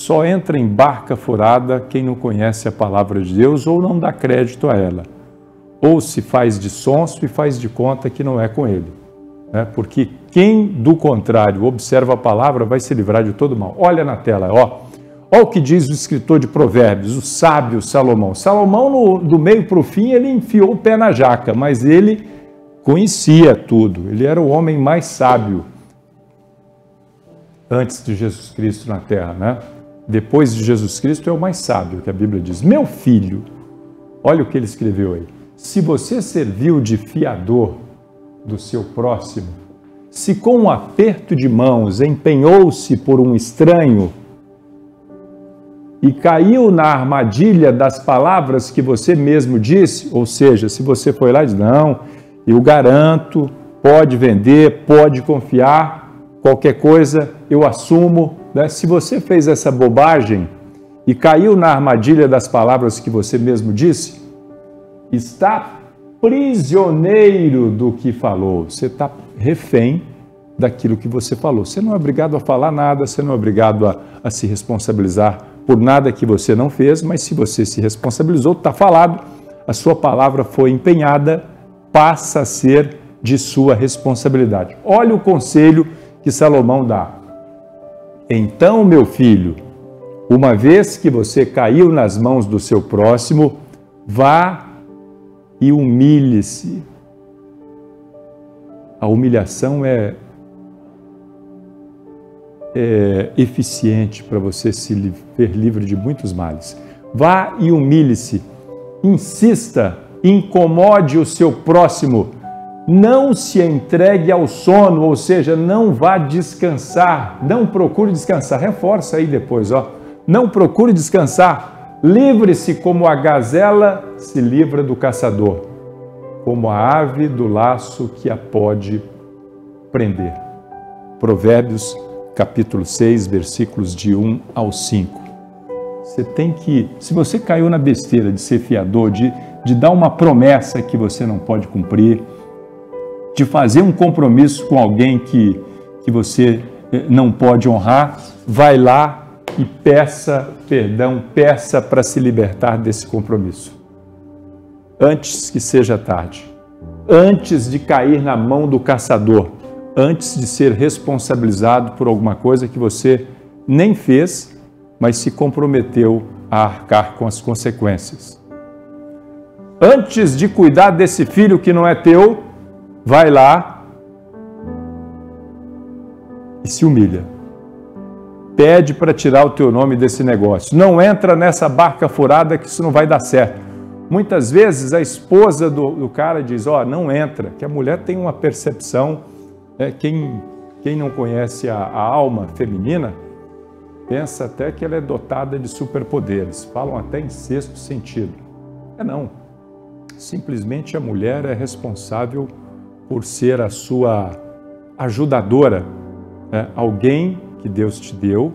só entra em barca furada quem não conhece a palavra de Deus ou não dá crédito a ela. Ou se faz de sonso e faz de conta que não é com ele. Porque quem, do contrário, observa a palavra vai se livrar de todo mal. Olha na tela, ó o que diz o escritor de Provérbios, o sábio Salomão. Salomão, do meio para o fim, ele enfiou o pé na jaca, mas ele conhecia tudo. Ele era o homem mais sábio antes de Jesus Cristo na terra, Depois de Jesus Cristo é o mais sábio, que a Bíblia diz. Meu filho, olha o que ele escreveu aí. Se você serviu de fiador do seu próximo, se com um aperto de mãos empenhou-se por um estranho e caiu na armadilha das palavras que você mesmo disse, ou seja, se você foi lá e disse, não, eu garanto, pode vender, pode confiar, qualquer coisa eu assumo, Se você fez essa bobagem e caiu na armadilha das palavras que você mesmo disse, está prisioneiro do que falou. Você está refém daquilo que você falou. Você não é obrigado a falar nada, você não é obrigado a se responsabilizar por nada que você não fez, mas se você se responsabilizou, está falado, a sua palavra foi empenhada, passa a ser de sua responsabilidade. Olha o conselho que Salomão dá. Então, meu filho, uma vez que você caiu nas mãos do seu próximo, vá e humilhe-se. A humilhação é eficiente para você se ver livre de muitos males. Vá e humilhe-se. Insista, incomode o seu próximo. Não se entregue ao sono, ou seja, não vá descansar. Não procure descansar. Reforça aí depois, Não procure descansar. Livre-se como a gazela se livra do caçador, como a ave do laço que a pode prender. Provérbios, capítulo 6, versículos de 1 ao 5. Você tem que, se você caiu na besteira de ser fiador, de dar uma promessa que você não pode cumprir, de fazer um compromisso com alguém que você não pode honrar, vai lá e peça perdão, peça para se libertar desse compromisso. Antes que seja tarde, antes de cair na mão do caçador, antes de ser responsabilizado por alguma coisa que você nem fez, mas se comprometeu a arcar com as consequências. Antes de cuidar desse filho que não é teu, vai lá e se humilha. Pede para tirar o teu nome desse negócio. Não entra nessa barca furada que isso não vai dar certo. Muitas vezes a esposa do cara diz, não entra, que a mulher tem uma percepção, quem não conhece a alma feminina, pensa até que ela é dotada de superpoderes, falam até em sexto sentido. Não. Simplesmente a mulher é responsável por ser a sua ajudadora, alguém que Deus te deu,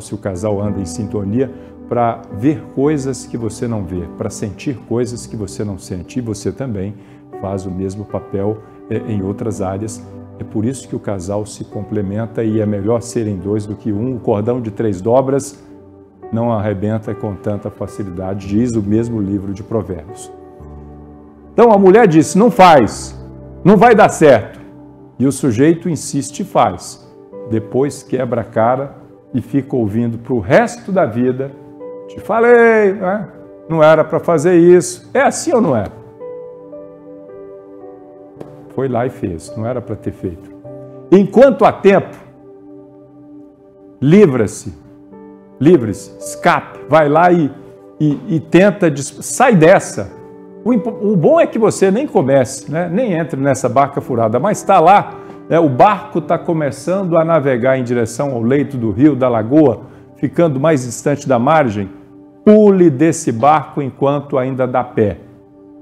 se o casal anda em sintonia, para ver coisas que você não vê, para sentir coisas que você não sente. E você também faz o mesmo papel em outras áreas. É por isso que o casal se complementa e é melhor serem dois do que um. O cordão de 3 dobras não arrebenta com tanta facilidade, diz o mesmo livro de Provérbios. Então a mulher disse, não faz, não vai dar certo. E o sujeito insiste e faz. Depois quebra a cara e fica ouvindo para o resto da vida, te falei, não era para fazer isso. É assim ou não é? Foi lá e fez, não era para ter feito. Enquanto há tempo, livre-se, escape, vai lá e tenta, sai dessa. O bom é que você nem comece, nem entre nessa barca furada, mas está lá, o barco está começando a navegar em direção ao leito do rio, da lagoa, ficando mais distante da margem. Pule desse barco enquanto ainda dá pé,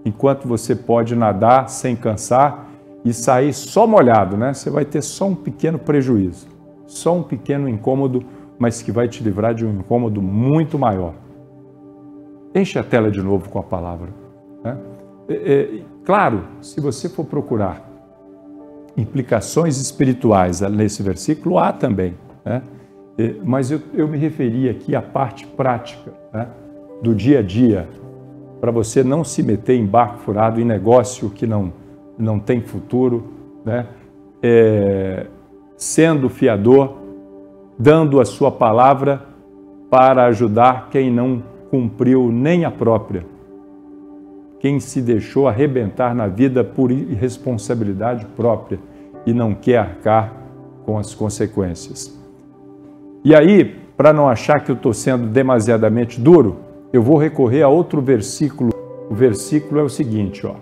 enquanto você pode nadar sem cansar e sair só molhado, Você vai ter só um pequeno prejuízo, só um pequeno incômodo, mas que vai te livrar de um incômodo muito maior. Enche a tela de novo com a palavra. Claro, se você for procurar implicações espirituais nesse versículo, há também. Mas eu me referi aqui à parte prática, né, do dia a dia, para você não se meter em barco furado, em negócio que não tem futuro, né, sendo fiador, dando a sua palavra para ajudar quem não cumpriu nem a própria, quem se deixou arrebentar na vida por irresponsabilidade própria e não quer arcar com as consequências. E aí, para não achar que eu estou sendo demasiadamente duro, eu vou recorrer a outro versículo. O versículo é o seguinte, ó,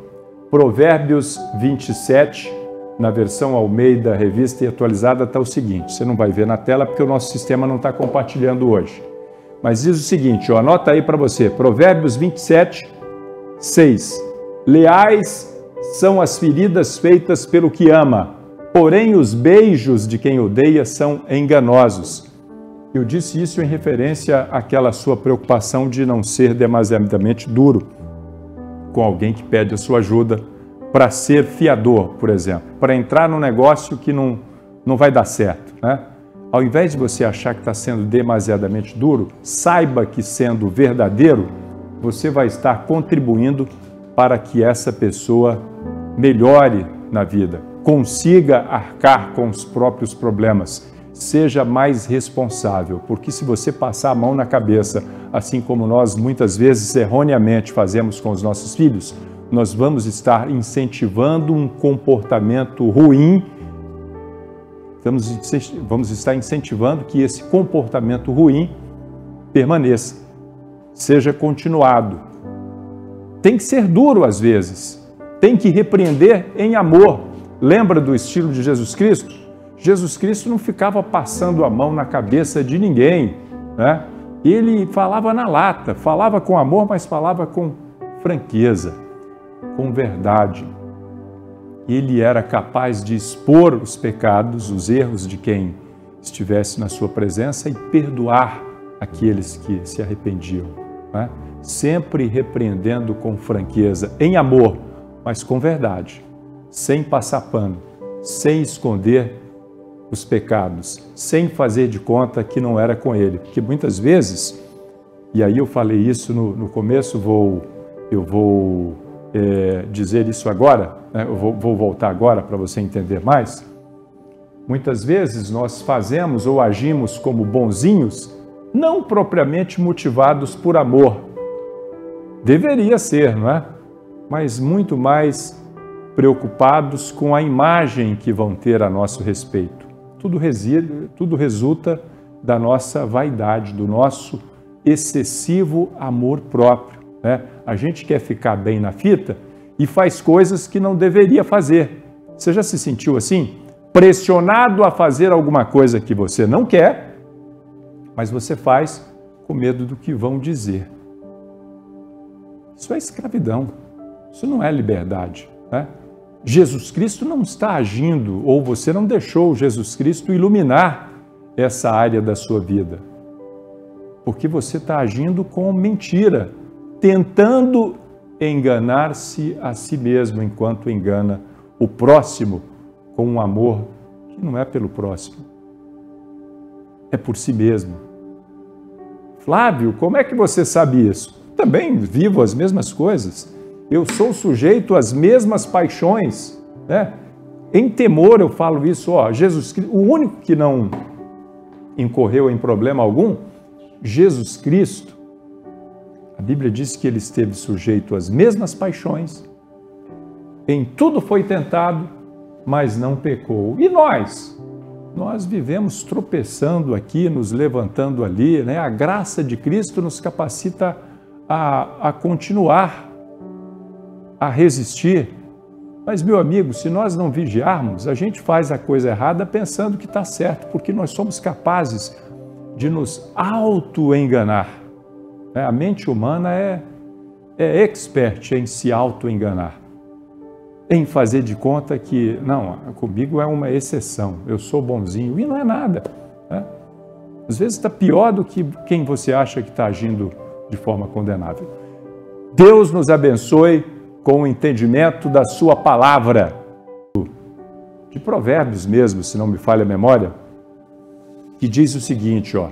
Provérbios 27, na versão Almeida, Revista e Atualizada, está o seguinte, você não vai ver na tela porque o nosso sistema não está compartilhando hoje. Mas diz o seguinte, ó, anota aí para você, Provérbios 27, 6. Leais são as feridas feitas pelo que ama, porém os beijos de quem odeia são enganosos. Eu disse isso em referência àquela sua preocupação de não ser demasiadamente duro com alguém que pede a sua ajuda para ser fiador, por exemplo, para entrar num negócio que não vai dar certo, né? Ao invés de você achar que está sendo demasiadamente duro, saiba que sendo verdadeiro, você vai estar contribuindo para que essa pessoa melhore na vida, consiga arcar com os próprios problemas, seja mais responsável, porque se você passar a mão na cabeça, assim como nós muitas vezes erroneamente fazemos com os nossos filhos, nós vamos estar incentivando um comportamento ruim, vamos estar incentivando que esse comportamento ruim permaneça, seja continuado. Tem que ser duro às vezes, tem que repreender em amor. Lembra do estilo de Jesus Cristo? Jesus Cristo não ficava passando a mão na cabeça de ninguém, né? Ele falava na lata, falava com amor, mas falava com franqueza, com verdade. Ele era capaz de expor os pecados, os erros de quem estivesse na sua presença e perdoar aqueles que se arrependiam, né? Sempre repreendendo com franqueza, em amor, mas com verdade, sem passar pano, sem esconder os pecados, sem fazer de conta que não era com ele. Porque muitas vezes, e aí eu falei isso no começo, eu vou dizer isso agora, né? Eu vou voltar agora para você entender mais. Muitas vezes nós fazemos ou agimos como bonzinhos, não propriamente motivados por amor. Deveria ser, não é? Mas muito mais preocupados com a imagem que vão ter a nosso respeito. Tudo resulta da nossa vaidade, do nosso excessivo amor próprio, né? A gente quer ficar bem na fita e faz coisas que não deveria fazer. Você já se sentiu assim? Pressionado a fazer alguma coisa que você não quer, mas você faz com medo do que vão dizer. Isso é escravidão, isso não é liberdade, né? Jesus Cristo não está agindo, ou você não deixou Jesus Cristo iluminar essa área da sua vida, porque você está agindo com mentira, tentando enganar-se a si mesmo enquanto engana o próximo com um amor que não é pelo próximo, é por si mesmo. Flávio, como é que você sabe isso? Também vivo as mesmas coisas. Eu sou sujeito às mesmas paixões, né? Em temor eu falo isso, ó, Jesus Cristo, o único que não incorreu em problema algum, Jesus Cristo, a Bíblia diz que ele esteve sujeito às mesmas paixões, em tudo foi tentado, mas não pecou. E nós? Nós vivemos tropeçando aqui, nos levantando ali, né? A graça de Cristo nos capacita a continuar, a resistir. Mas, meu amigo, se nós não vigiarmos, a gente faz a coisa errada pensando que está certo, porque nós somos capazes de nos auto-enganar. A mente humana é expert em se auto-enganar, em fazer de conta que, não, comigo é uma exceção, eu sou bonzinho, e não é nada, né? Às vezes está pior do que quem você acha que está agindo de forma condenável. Deus nos abençoe com o entendimento da sua palavra, de Provérbios mesmo, se não me falha a memória, que diz o seguinte, ó: